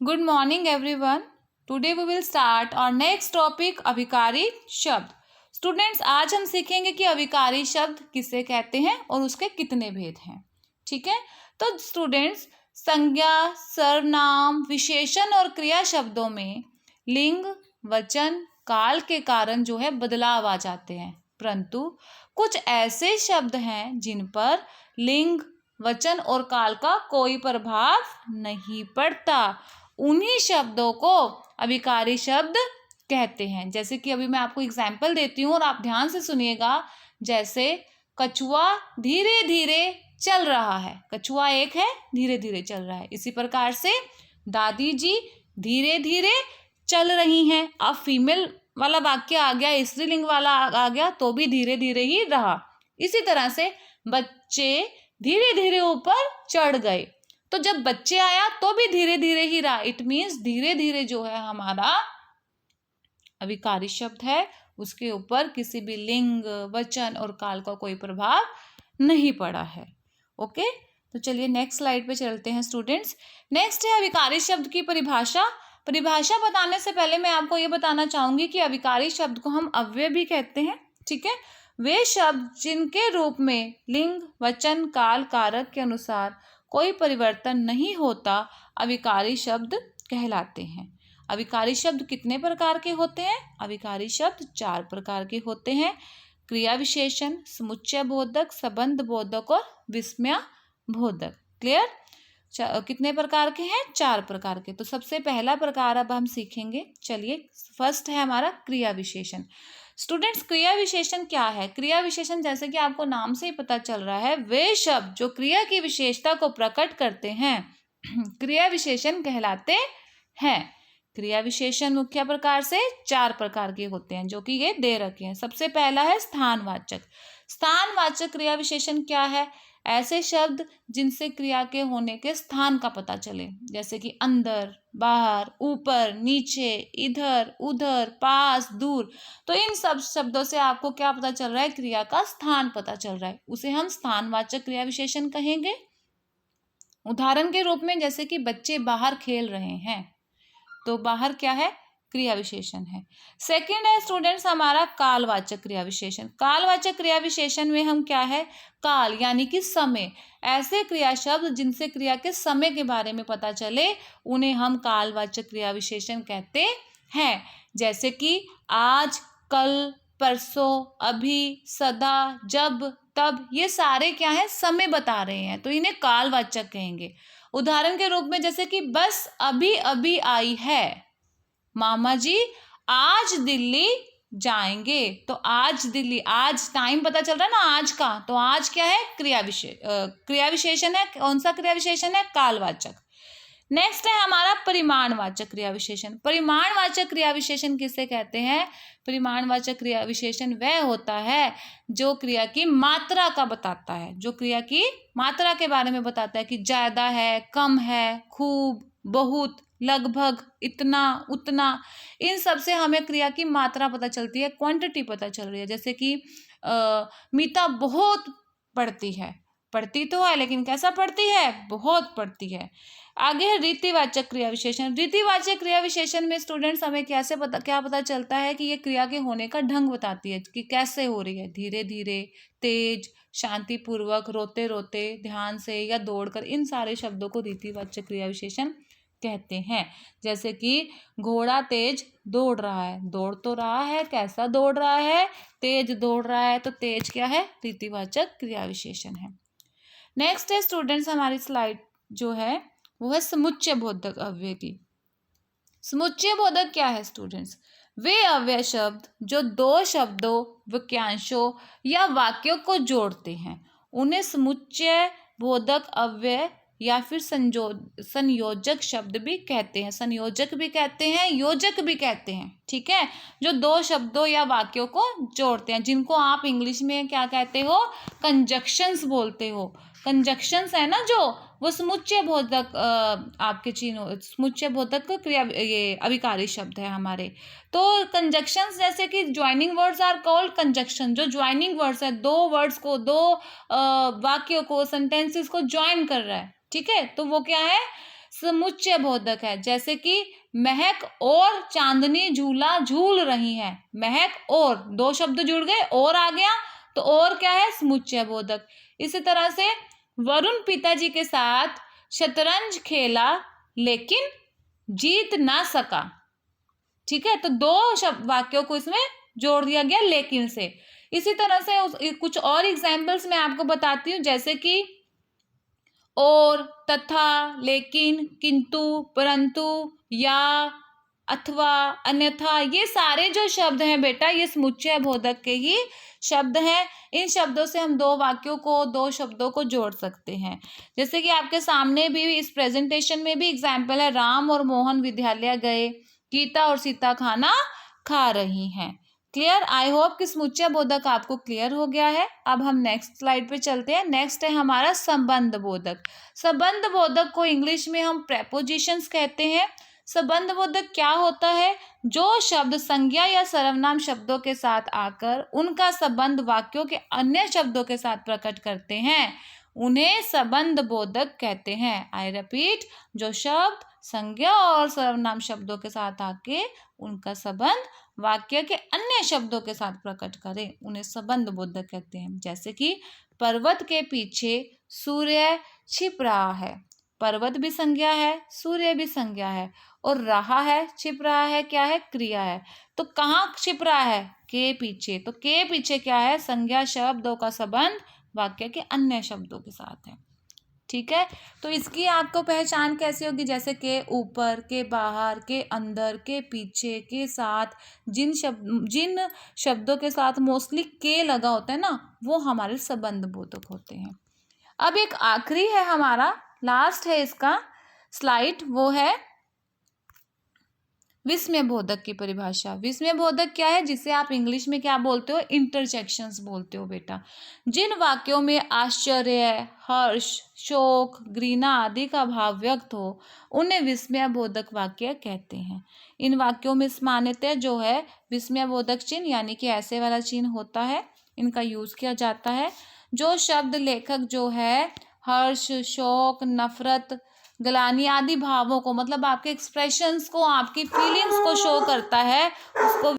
Good morning everyone. Today we will start our next topic अभिकारी शब्द. Students आज हम सीखेंगे कि अभिकारी शब्द किसे कहते हैं और उसके कितने भेद हैं. ठीक है, तो स्टूडेंट्स संज्ञा, सर्वनाम, विशेषण और क्रिया शब्दों में लिंग, वचन, काल के कारण जो है बदलाव आ जाते हैं, परंतु कुछ ऐसे शब्द हैं जिन पर लिंग, वचन और काल का कोई प्रभाव नहीं पड़ता. उन्हीं शब्दों को अभिकारी शब्द कहते हैं. जैसे कि अभी मैं आपको एग्जाम्पल देती हूँ और आप ध्यान से सुनिएगा. जैसे कछुआ धीरे धीरे चल रहा है. कछुआ एक है, धीरे धीरे चल रहा है. इसी प्रकार से दादी जी धीरे धीरे चल रही हैं. अब फीमेल वाला वाक्य आ गया, स्त्रीलिंग वाला आ गया, तो भी धीरे धीरे ही रहा. इसी तरह से बच्चे धीरे धीरे ऊपर चढ़ गए, तो जब बच्चे आया तो भी धीरे धीरे ही रहा. इट मीन्स धीरे धीरे जो है हमारा अभिकारी शब्द है, उसके ऊपर किसी भी लिंग, वचन और काल का कोई प्रभाव नहीं पड़ा है. ओके, तो चलिए नेक्स्ट स्लाइड पे चलते हैं स्टूडेंट्स. नेक्स्ट है अभिकारी शब्द की परिभाषा. परिभाषा बताने से पहले मैं आपको ये बताना चाहूंगी कि अभिकारी शब्द को हम अव्यय भी कहते हैं. ठीक है, वे शब्द जिनके रूप में लिंग, वचन, काल, कारक के अनुसार कोई परिवर्तन नहीं होता अभिकारी शब्द कहलाते हैं. अभिकारी शब्द कितने प्रकार के होते हैं? अभिकारी शब्द 4 प्रकार के होते हैं. क्रिया विशेषण, समुच्चय बोधक, संबंध बोधक और विस्मय बोधक. क्लियर? कितने प्रकार के हैं? 4 प्रकार के. तो सबसे पहला प्रकार अब हम सीखेंगे. चलिए, फर्स्ट है हमारा क्रिया विशेषण. स्टूडेंट्स, क्रिया विशेषण क्या है? क्रिया विशेषण जैसे कि आपको नाम से ही पता चल रहा है, वे शब्द जो क्रिया की विशेषता को प्रकट करते हैं क्रिया विशेषण कहलाते हैं. क्रिया विशेषण मुख्य प्रकार से 4 प्रकार के होते हैं, जो कि ये दे रखे हैं. सबसे पहला है स्थानवाचक. स्थानवाचक क्रिया विशेषण क्या है? ऐसे शब्द जिनसे क्रिया के होने के स्थान का पता चले, जैसे कि अंदर, बाहर, ऊपर, नीचे, इधर, उधर, पास, दूर. तो इन सब शब्दों से आपको क्या पता चल रहा है? क्रिया का स्थान पता चल रहा है. उसे हम स्थानवाचक क्रिया विशेषण कहेंगे. उदाहरण के रूप में जैसे कि बच्चे बाहर खेल रहे हैं, तो बाहर क्या है? क्रिया विशेषण है. सेकंड है स्टूडेंट्स हमारा कालवाचक क्रिया विशेषण. कालवाचक क्रिया विशेषण में हम क्या है? काल यानी कि समय. ऐसे क्रिया शब्द जिनसे क्रिया के समय के बारे में पता चले, उन्हें हम कालवाचक क्रिया विशेषण कहते हैं. जैसे कि आज, कल, परसों, अभी, सदा, जब, तब, ये सारे क्या है? समय बता रहे हैं, तो इन्हें कालवाचक कहेंगे. उदाहरण के रूप में जैसे कि बस अभी अभी आई है. मामा जी आज दिल्ली जाएंगे, तो आज दिल्ली, आज टाइम पता चल रहा है ना आज का, तो आज क्या है? क्रिया विशेषण है. कौन सा क्रिया विशेषण है? कालवाचक. नेक्स्ट है हमारा परिमाणवाचक क्रिया विशेषण. परिमाणवाचक क्रिया विशेषण किसे कहते हैं? परिमाणवाचक क्रिया विशेषण वह होता है जो क्रिया की मात्रा का बताता है, जो क्रिया की मात्रा के बारे में बताता है कि ज्यादा है, कम है, खूब, बहुत, लगभग, इतना, उतना. इन सब से हमें क्रिया की मात्रा पता चलती है, क्वांटिटी पता चल रही है. जैसे कि मीता बहुत पढ़ती है. पढ़ती तो है, लेकिन कैसा पढ़ती है? बहुत पढ़ती है. आगे है रीतिवाचक क्रिया विशेषण. रीतिवाचक क्रिया विशेषण में स्टूडेंट्स हमें क्या पता चलता है कि ये क्रिया के होने का ढंग बताती है कि कैसे हो रही है. धीरे धीरे, तेज, शांतिपूर्वक, रोते रोते, ध्यान से या दौड़कर. इन सारे शब्दों को रीतिवाचक क्रिया विशेषण कहते हैं. जैसे कि घोड़ा तेज दौड़ रहा है. दौड़ तो रहा है, कैसा दौड़ रहा है? तेज दौड़ रहा है. तो तेज क्या है? रीतिवाचक क्रिया विशेषण है. नेक्स्ट है स्टूडेंट्स हमारी स्लाइड जो है वो है समुच्चय बोधक अव्यय की. समुच्चय बोधक क्या है स्टूडेंट्स? वे अव्यय शब्द जो 2 शब्दों, वाक्यांशों या वाक्यों को जोड़ते हैं, उन्हें समुच्चय बोधक अव्यय या फिर संयोजक शब्द भी कहते हैं. संयोजक भी कहते हैं, योजक भी कहते हैं. ठीक है, जो 2 शब्दों या वाक्यों को जोड़ते हैं, जिनको आप इंग्लिश में क्या कहते हो? कंजक्शंस बोलते हो. कंजक्शंस है ना, जो वो समुच्चय बोधक आपके समुच्चय बोधक क्रिया, ये अभिकारी शब्द है हमारे. तो कंजक्शंस जैसे कि joining words are called conjunction. जो ज्वाइनिंग वर्ड्स है, 2 वर्ड्स को, 2 वाक्यों को, सेंटेंसेस को ज्वाइन कर रहा है. ठीक है, तो वो क्या है? समुच्चय बोधक है। जैसे कि महक और चांदनी झूला झूल रही है। महक और, दो शब्द जुड़ गए, और आ गया, तो और क्या है, समुच्चय बोधक। इसी तरह से वरुण पिताजी के साथ शतरंज खेला लेकिन जीत ना सका। ठीक है, तो दो शब्द वाक्यों को इसमें जोड़ दिया गया लेकिन से। इसी तरह से कुछ और एग्जाम्पल्स मैं आपको बताती हूँ, जैसे कि और, तथा, लेकिन, किंतु, परंतु, या, अथवा, अन्यथा, ये सारे जो शब्द हैं बेटा, ये समुच्चय बोधक के ही शब्द हैं। इन शब्दों से हम दो शब्दों को जोड़ सकते हैं। जैसे कि आपके सामने भी इस प्रेजेंटेशन में भी एग्जाम्पल है, राम और मोहन विद्यालय गए, गीता और सीता खाना खा रही हैं। क्लियर? आई होप कि समुच्चय बोधक आपको क्लियर हो गया है। अब हम नेक्स्ट स्लाइड पे चलते हैं। नेक्स्ट है हमारा संबंध बोधक। संबंध बोधक को इंग्लिश में हम प्रेपोजिशंस कहते हैं। संबंध बोधक क्या होता है? जो शब्द संज्ञा या सर्वनाम शब्दों के साथ आकर उनका संबंध वाक्यों के अन्य शब्दों के साथ प्रकट करते हैं, उन्हें संबंध बोधक कहते हैं। आई रिपीट, जो शब्द संज्ञा और सर्वनाम शब्दों के साथ आके उनका संबंध वाक्य के अन्य शब्दों के साथ प्रकट करें, उन्हें संबंध बोधक कहते हैं। जैसे कि पर्वत के पीछे सूर्य छिप रहा है। पर्वत भी संज्ञा है, सूर्य भी संज्ञा है, और रहा है, छिप रहा है, क्या है, क्रिया है। तो कहाँ छिप रहा है? के पीछे। तो के पीछे क्या है? संज्ञा शब्दों का संबंध वाक्य के अन्य शब्दों के साथ है। ठीक है, तो इसकी आपको पहचान कैसे होगी? जैसे के ऊपर, के बाहर, के अंदर, के पीछे, के साथ। जिन शब्दों के साथ मोस्टली के लगा होता है ना, वो हमारे संबंध बोधक होते हैं। अब एक आखिरी है हमारा, लास्ट है इसका स्लाइड, वो है विस्मय बोधक की परिभाषा। विस्मय बोधक क्या है? जिसे आप इंग्लिश में क्या बोलते हो? इंटरजेक्शंस बोलते हो बेटा। जिन वाक्यों में आश्चर्य, हर्ष, शोक, घृणा आदि का भाव व्यक्त हो, उन्हें विस्मय बोधक वाक्य कहते हैं। इन वाक्यों में सामान्यतः जो है विस्मय बोधक चिन्ह यानी कि ऐसे वाला चिन्ह होता है, इनका यूज किया जाता है। जो शब्द लेखक जो है हर्ष, शोक, नफरत, ग्लानि आदि भावों को, मतलब आपके एक्सप्रेशंस को, आपकी फीलिंग्स को शो करता है, उसको।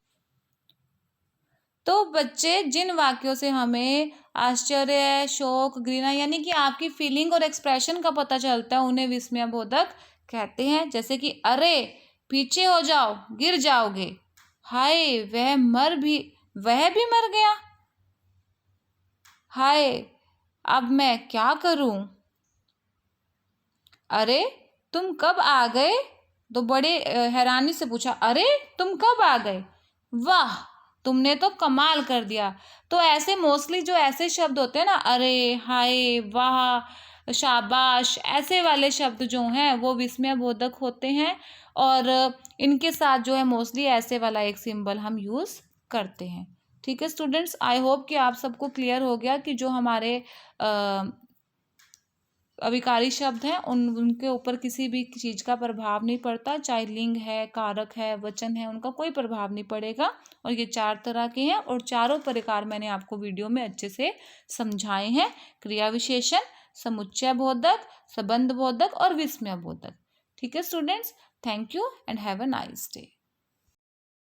तो बच्चे, जिन वाक्यों से हमें आश्चर्य, शोक, घृणा यानी कि आपकी फीलिंग और एक्सप्रेशन का पता चलता है, उन्हें विस्मय बोधक कहते हैं। जैसे कि अरे पीछे हो जाओ, गिर जाओगे। हाय वह भी मर गया। हाय अब मैं क्या करूं। अरे तुम कब आ गए? तो बड़े हैरानी से पूछा, अरे तुम कब आ गए? वाह तुमने तो कमाल कर दिया। तो ऐसे मोस्टली जो ऐसे शब्द होते हैं ना, अरे, हाय, वाह, शाबाश, ऐसे वाले शब्द जो हैं वो विस्मय बोधक होते हैं, और इनके साथ जो है मोस्टली ऐसे वाला एक सिंबल हम यूज़ करते हैं। ठीक है स्टूडेंट्स, आई होप कि आप सबको क्लियर हो गया कि जो हमारे अभिकारी शब्द हैं उनके ऊपर किसी भी चीज़ का प्रभाव नहीं पड़ता, चाहे लिंग है, कारक है, वचन है, उनका कोई प्रभाव नहीं पड़ेगा। और ये 4 तरह के हैं, और चारों प्रकार मैंने आपको वीडियो में अच्छे से समझाए हैं। क्रिया विशेषण, समुच्चय बोधक, संबंध बोधक और विस्मय बोधक। ठीक है students, thank you and have a nice day.